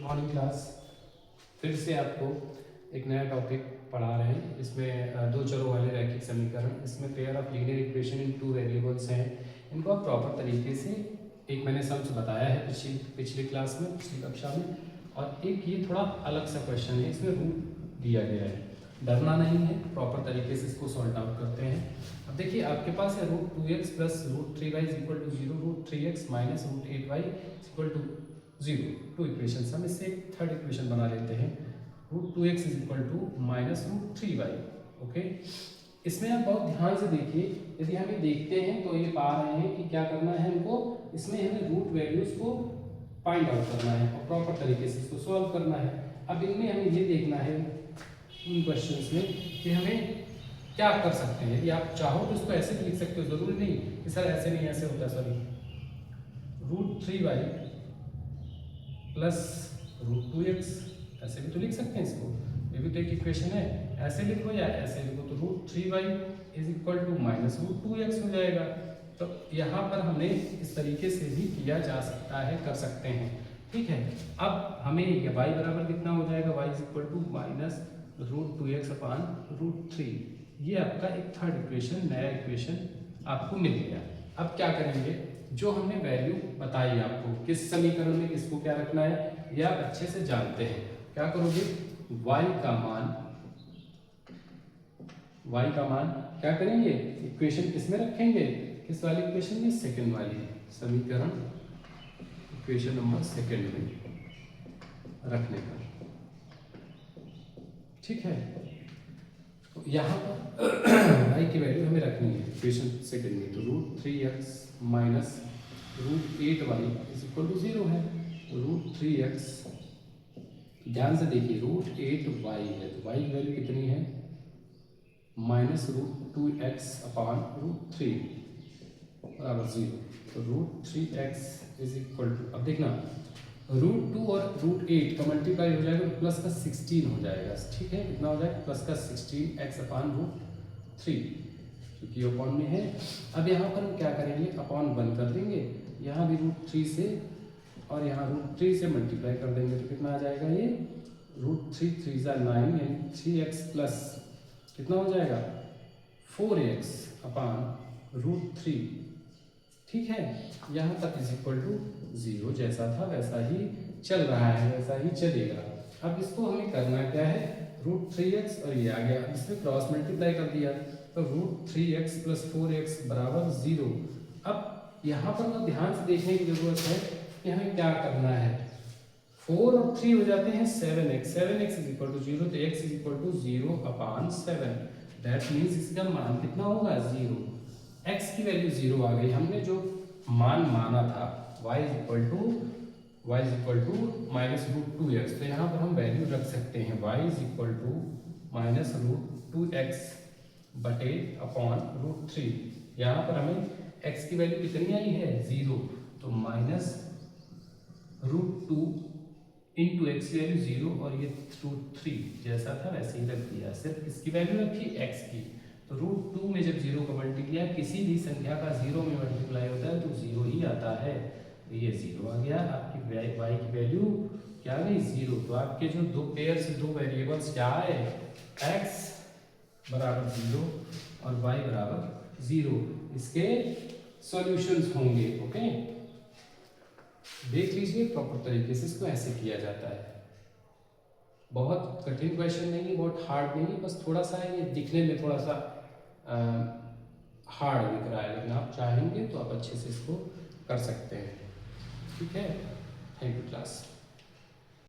Morning class. फिर से आपको एक नया टॉपिक पढ़ा रहे हैं। इसमें दो चरों वाले रैखिक समीकरण, इसमें pair of linear equation in two variables हैं। इनको आप प्रॉपर तरीके से, एक मैंने सम्स बताया है पिछली क्लास में, पिछली कक्षा में, और एक ये थोड़ा अलग सा क्वेश्चन है, इसमें रूट दिया गया है। डरना नहीं है, प्रॉपर तरीके से इसको सॉल्व आउट करते हैं। अब देखिए आपके पास है √2x plus √3y equal to 0, √3x minus √8y equal to 0, two equation. हम इससे एक थर्ड इक्वेशन बना लेते हैं, √2x equal to minus √3y। Okay, इसमें आप बहुत ध्यान से देखिए। यदि हम ये देखते हैं तो ये पा रहे हैं कि क्या करना है हमको, इसमें हमें रूट वैल्यूज को फाइंड आउट करना है और प्रॉपर तरीके से इसको सॉल्व करना है। अब इनमें हमें ये देखना है इन क्वेश्चंस में कि हमें क्या कर सकते हैं। यदि आप चाहो तो इसको ऐसे भी लिख सकते हो, जरूरी नहीं कि सर ऐसे नहीं, ऐसे होता है। सॉरी, √3y प्लस √2x, ऐसे भी तो लिख सकते हैं इसको, ये भी तो एक इक्वेशन है। ऐसे लिखो या ऐसे लिखो तो √3y equal to minus √2x हो जाएगा। तो यहाँ पर हमने इस तरीके से भी किया जा सकता है, कर सकते हैं। ठीक है, अब हमें y बराबर कितना हो जाएगा, y equal to minus √2x upon √3। ये आपका एक थर्ड इक्वेशन, नया इक्वेशन आपको मिल गया। अब क्या करेंगे, जो हमने वैल्यू बताई आपको, किस समीकरण में किसको क्या रखना है, ये आप अच्छे से जानते हैं। क्या करोगे, y का मान क्या करेंगे, इक्वेशन किस में रखेंगे, किस वाली इक्वेशन में, सेकंड वाली समीकरण, इक्वेशन नंबर सेकंड में रखने का। ठीक है, तो यहाँ पर y की वैल्यू हमें रखनी है इक्वेशन सेकंड में, तो √3x minus √8y equal to 0 है। √3x, ध्यान से देखिए, √8y है तो y की वैल्यू कितनी है, माइनस √2x अपान √3 बराबर 0। तो √3x इक्वल टू, अब देखना √2 और √8 का मल्टीप्लाई हो जाएगा तो प्लस का 16 हो जाएगा। ठीक है, कितना हो जाएगा, प्लस का 16x अपान √3, क्योंकि अपॉन में है। अब यहाँ पर हम क्या करेंगे, अपॉन 1 कर देंगे, यहाँ भी √3 से और यहाँ √3 से मल्टीप्लाई कर देंगे तो कितना आ जाएगा, ये √3 3 9 यानी 3x प्लस कितना हो जाएगा 4x अपान √3। ठीक है, यहाँ तक इज इक्वल टू 0, जैसा था वैसा ही चल रहा है, वैसा ही चलेगा। अब इसको हमें करना क्या है, √3x और ये आ गया, इसमें क्रॉस मल्टीप्लाई कर दिया तो √3x प्लस 4x बराबर 0। अब यहाँ पर तो ध्यान से देखने की जरूरत है कि हमें क्या करना है। 4 और 3 हो जाते हैं 7x, 7x is equal to 0, तो x is equal to 0 upon 7। That means इसका मान कितना होगा, 0। x की वैल्यू 0 आ गई। हमने जो मान माना था y equal to minus √2x, तो यहाँ पर हम वैल्यू रख सकते हैं y equal to minus √2x बटे अपॉन √3। यहाँ पर हमें x की वैल्यू कितनी आई है, 0, तो माइनस √2 इंटू एक्स की वैल्यू 0 और ये √3 जैसा था वैसे ही रख दिया, सिर्फ इसकी वैल्यू रखी x की। तो √2 में जब 0 का मल्टीप्लाई, किसी भी संख्या का 0 में मल्टीप्लाई होता है तो 0 ही आता है, तो ये 0 आ गया। आपकी y की वैल्यू क्या आ गई, 0। तो आपके जो दो पेयर से दो वेरिएबल्स क्या आए, x बराबर 0 और y बराबर 0, इसके सॉल्यूशंस होंगे। ओके, देख लीजिए प्रॉपर तरीके से, इसको ऐसे किया जाता है। बहुत कठिन क्वेश्चन नहीं है, बहुत हार्ड नहीं है, बस थोड़ा सा ये दिखने में थोड़ा सा हार्ड दिख रहा है, लेकिन आप चाहेंगे तो आप अच्छे से इसको कर सकते हैं। ठीक है, थैंक यू क्लास।